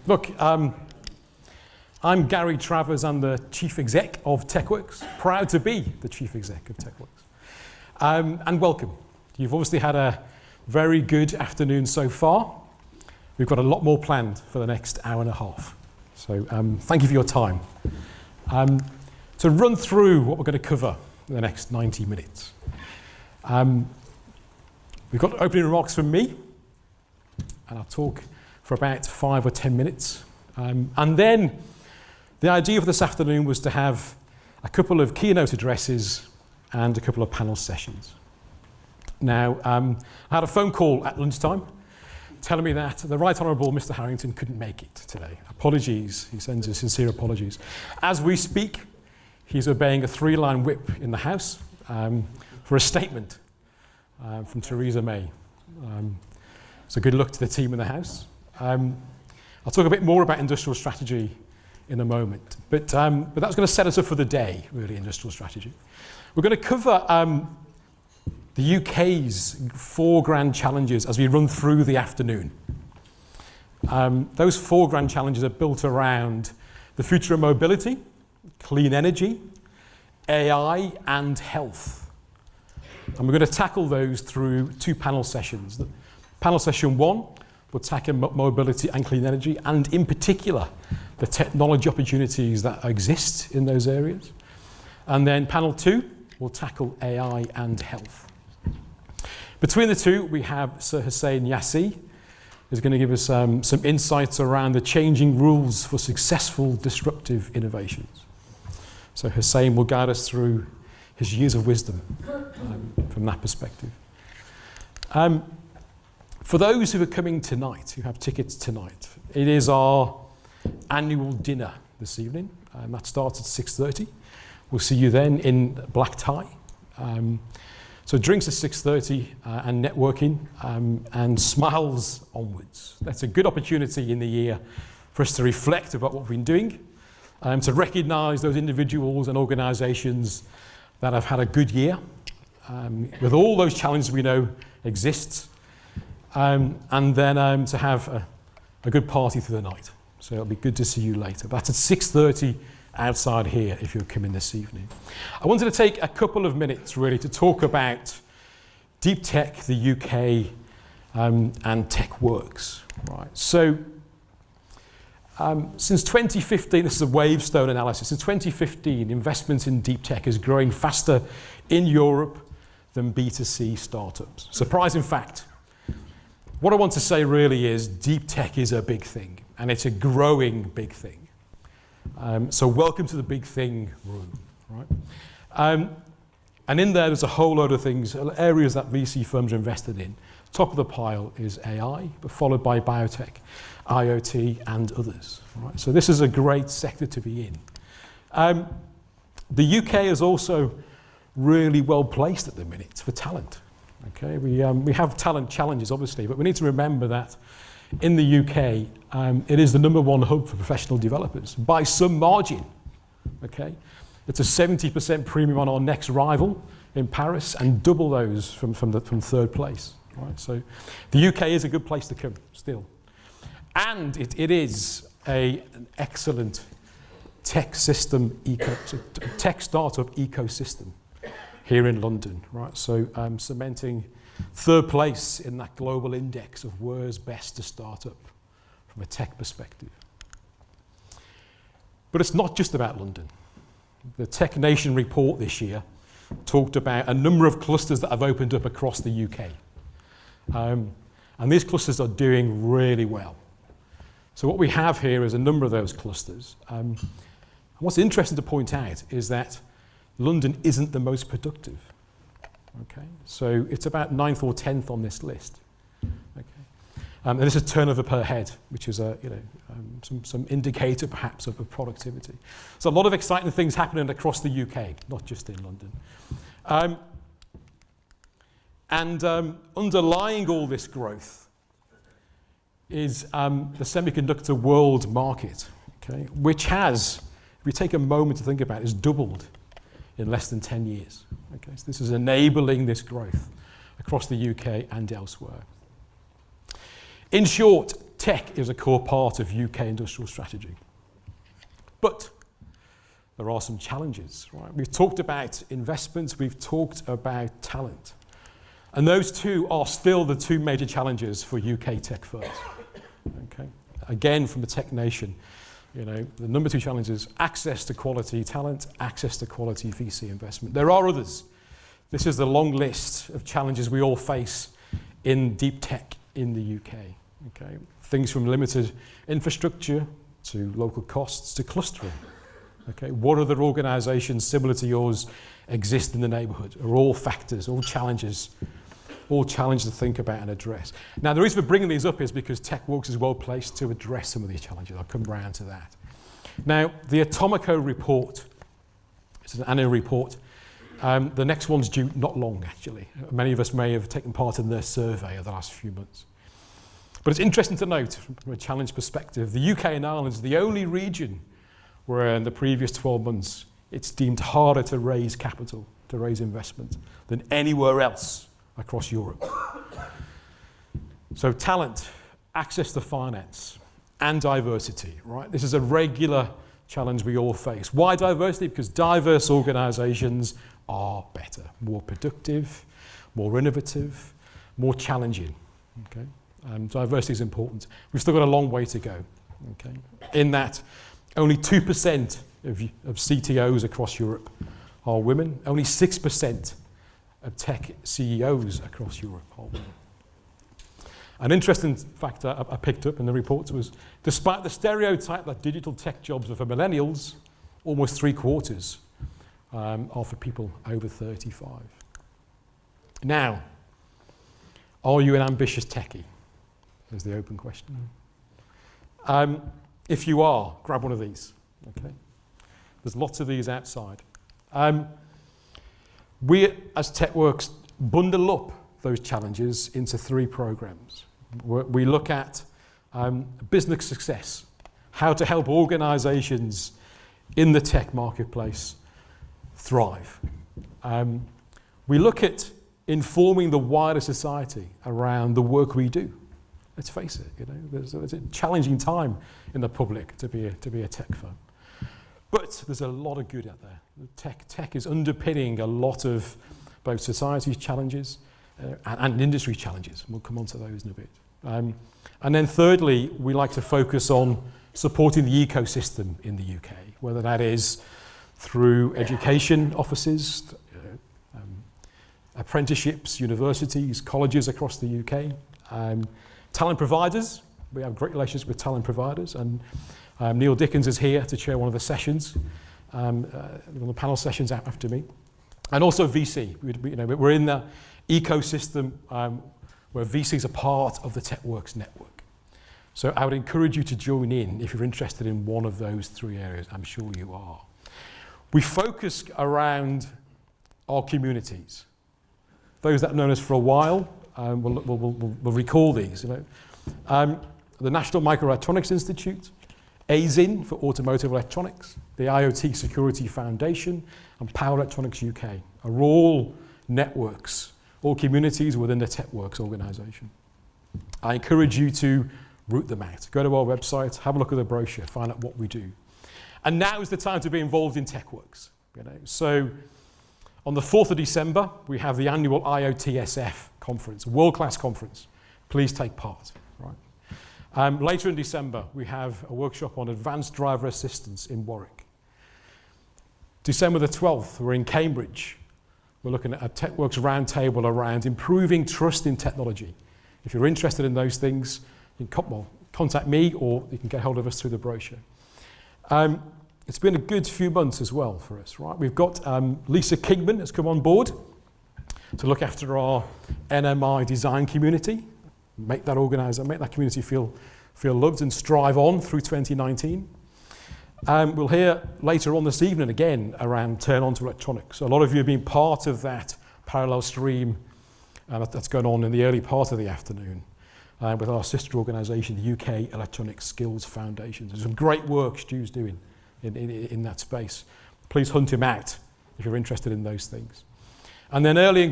Look, I'm Gary Travers. I'm the Chief Exec of TechWorks. Proud to be the Chief Exec of TechWorks. And welcome. You've obviously had a very good afternoon so far. We've got a lot more planned for the next hour and a half. So thank you for your time. To run through what we're going to cover in the next 90 minutes. We've got opening remarks from me, and I'll talk for about 5 or 10 minutes. And then the idea for this afternoon was to have a couple of keynote addresses and a couple of panel sessions. Now, I had a phone call at lunchtime telling me that the Right Honourable Mr. Harrington couldn't make it today. Apologies, he sends his sincere apologies. As we speak, he's obeying a 3-line whip in the House for a statement from Theresa May. So good luck to the team in the House. I'll talk a bit more about industrial strategy in a moment, but that's going to set us up for the day, really, industrial strategy. We're going to cover the UK's 4 grand challenges as we run through the afternoon. Those 4 grand challenges are built around the future of mobility, clean energy, AI, and health. And we're going to tackle those through 2 panel sessions. Panel session 1 will tackle mobility and clean energy, and in particular, the technology opportunities that exist in those areas. And then panel 2 will tackle AI and health. Between the two, we have Sir Hussain Yassi, who's going to give us some insights around the changing rules for successful disruptive innovations. So Hussain will guide us through his years of wisdom from that perspective. For those who are coming tonight, who have tickets tonight, it is our annual dinner this evening. That starts at 6:30. We'll see you then in black tie. So drinks at 6:30 and networking and smiles onwards. That's a good opportunity in the year for us to reflect about what we've been doing, to recognise those individuals and organisations that have had a good year, with all those challenges we know exist, and then to have a good party through the night. So it'll be good to see you later. That's at 6:30 outside here if you're coming this evening. I wanted to take a couple of minutes really to talk about Deep Tech, the UK, and TechWorks. Right. So since 2015, this is a Wavestone analysis. Since 2015, investment in deep tech is growing faster in Europe than B2C startups. Surprising fact. What I want to say really is deep tech is a big thing, and it's a growing big thing. So welcome to the big thing room, right? And in there's a whole load of things, areas that VC firms are invested in. Top of the pile is AI, but followed by biotech, IoT, and others. Right? So this is a great sector to be in. The UK is also really well placed at the minute for talent. Okay, we have talent challenges, obviously, but we need to remember that in the UK, it is the #1 hub for professional developers by some margin. Okay, it's a 70% premium on our next rival in Paris, and double those from 3rd place. Right, so the UK is a good place to come still, and it is an excellent tech startup ecosystem here in London, right? So cementing 3rd place in that global index of where's best to start up from a tech perspective. But it's not just about London. The Tech Nation report this year talked about a number of clusters that have opened up across the UK. And these clusters are doing really well. So what we have here is a number of those clusters. And what's interesting to point out is that London isn't the most productive. Okay, so it's about 9th or 10th on this list. Okay, and this is turnover per head, which is some indicator perhaps of productivity. So a lot of exciting things happening across the UK, not just in London. Underlying all this growth is the semiconductor world market, okay, which has, if we take a moment to think about it, has doubled in less than 10 years. Okay, so this is enabling this growth across the UK and elsewhere. In short, tech is a core part of UK industrial strategy. But there are some challenges, right? We've talked about investments, we've talked about talent. And those two are still the two major challenges for UK tech firms. Okay? Again, from the Tech Nation, the number two challenge is access to quality talent, access to quality VC investment. There are others. This is the long list of challenges we all face in deep tech in the UK. Okay? Things from limited infrastructure to local costs to clustering. Okay? What other organisations similar to yours exist in the neighbourhood? Are all factors, all challenges to think about and address. Now, the reason for bringing these up is because TechWorks is well placed to address some of these challenges. I'll come round to that. Now, the Atomico report, it's an annual report. The next one's due not long, actually. Many of us may have taken part in their survey over the last few months. But it's interesting to note, from a challenge perspective, the UK and Ireland is the only region where in the previous 12 months it's deemed harder to raise capital, to raise investment, than anywhere else across Europe. So talent, access to finance, and diversity, right? This is a regular challenge we all face. Why diversity? Because diverse organisations are better, more productive, more innovative, more challenging, okay? Diversity is important. We've still got a long way to go, okay? In that, only 2% of CTOs across Europe are women, only 6% of tech CEOs across Europe are women. An interesting fact I picked up in the report was, despite the stereotype that digital tech jobs are for millennials, almost 3/4 are for people over 35. Now, are you an ambitious techie? Is the open question. If you are, grab one of these. Okay, there's lots of these outside. We, as TechWorks, bundle up those challenges into 3 programs. We look at business success, how to help organizations in the tech marketplace thrive. We look at informing the wider society around the work we do. Let's face it, it's a challenging time in the public to be a tech firm. But there's a lot of good out there. Tech is underpinning a lot of both society's challenges and industry challenges. We'll come on to those in a bit. And then thirdly, we like to focus on supporting the ecosystem in the UK, whether that is through education offices, apprenticeships, universities, colleges across the UK, talent providers. We have great relations with talent providers, and Neil Dickens is here to chair one of the sessions, one of the panel sessions after me, and also VC. We're in the ecosystem where VCs are part of the TechWorks network. So I would encourage you to join in if you're interested in one of those 3 areas. I'm sure you are. We focus around our communities. Those that have known us for a while will recall these. The National Microelectronics Institute, ASIN for Automotive Electronics, the IoT Security Foundation, and Power Electronics UK are all networks, all communities within the TechWorks organisation. I encourage you to root them out. Go to our website, have a look at the brochure, find out what we do. And now is the time to be involved in TechWorks. So on the 4th of December, we have the annual IoTSF conference, a world-class conference. Please take part. Right? Later in December, we have a workshop on advanced driver assistance in Warwick. December the 12th, we're in Cambridge. We're looking at a TechWorks roundtable around improving trust in technology. If you're interested in those things, you can contact me, or you can get hold of us through the brochure. It's been a good few months as well for us, right? We've got Lisa Kingman has come on board to look after our NMI design community, make that community feel loved and strive on through 2019. We'll hear later on this evening again around Turn On to Electronics. A lot of you have been part of that parallel stream that's going on in the early part of the afternoon with our sister organisation, the UK Electronic Skills Foundation. There's some great work Stu's doing in that space. Please hunt him out if you're interested in those things. And then early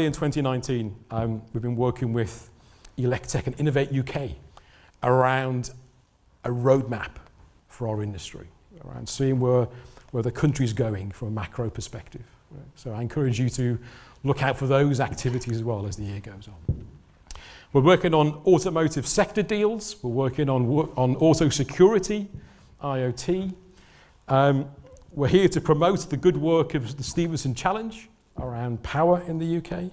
in 2019, we've been working with Electech and Innovate UK around a roadmap for our industry, around seeing where the country's going from a macro perspective. Right? So I encourage you to look out for those activities as well as the year goes on. We're working on automotive sector deals. We're working on auto security, IoT. We're here to promote the good work of the Stevenson Challenge around power in the UK.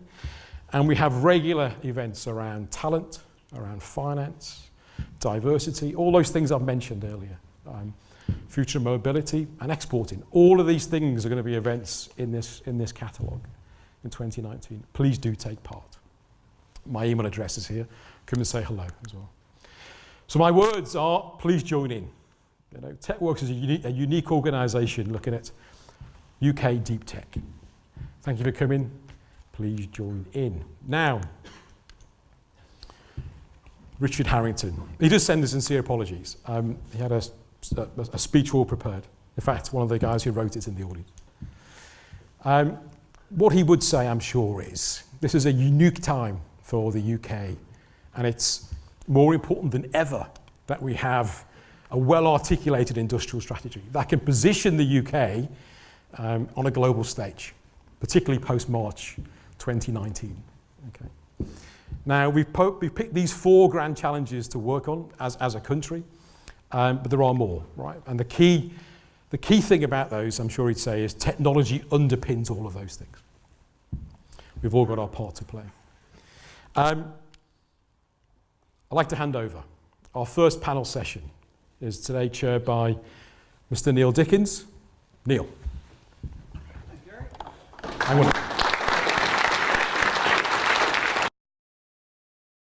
And we have regular events around talent, around finance, diversity, all those things I've mentioned earlier. Future mobility and exporting. All of these things are going to be events in this catalogue in 2019. Please do take part. My email address is here. Come and say hello as well. So my words are, please join in. You know, TechWorks is a unique organisation looking at UK deep tech. Thank you for coming. Please join in. Now, Richard Harrington. He does send his sincere apologies. He had a speech all prepared. In fact, one of the guys who wrote it in the audience. What he would say, I'm sure, is this is a unique time for the UK, and it's more important than ever that we have a well-articulated industrial strategy that can position the UK on a global stage, particularly post-March 2019. Okay. Now, we've picked these 4 grand challenges to work on as a country, but there are more, right? And the key thing about those, I'm sure he'd say, is technology underpins all of those things. We've all got our part to play. I'd like to hand over. Our first panel session is today chaired by Mr. Neil Dickens. Neil. Thanks, Gary.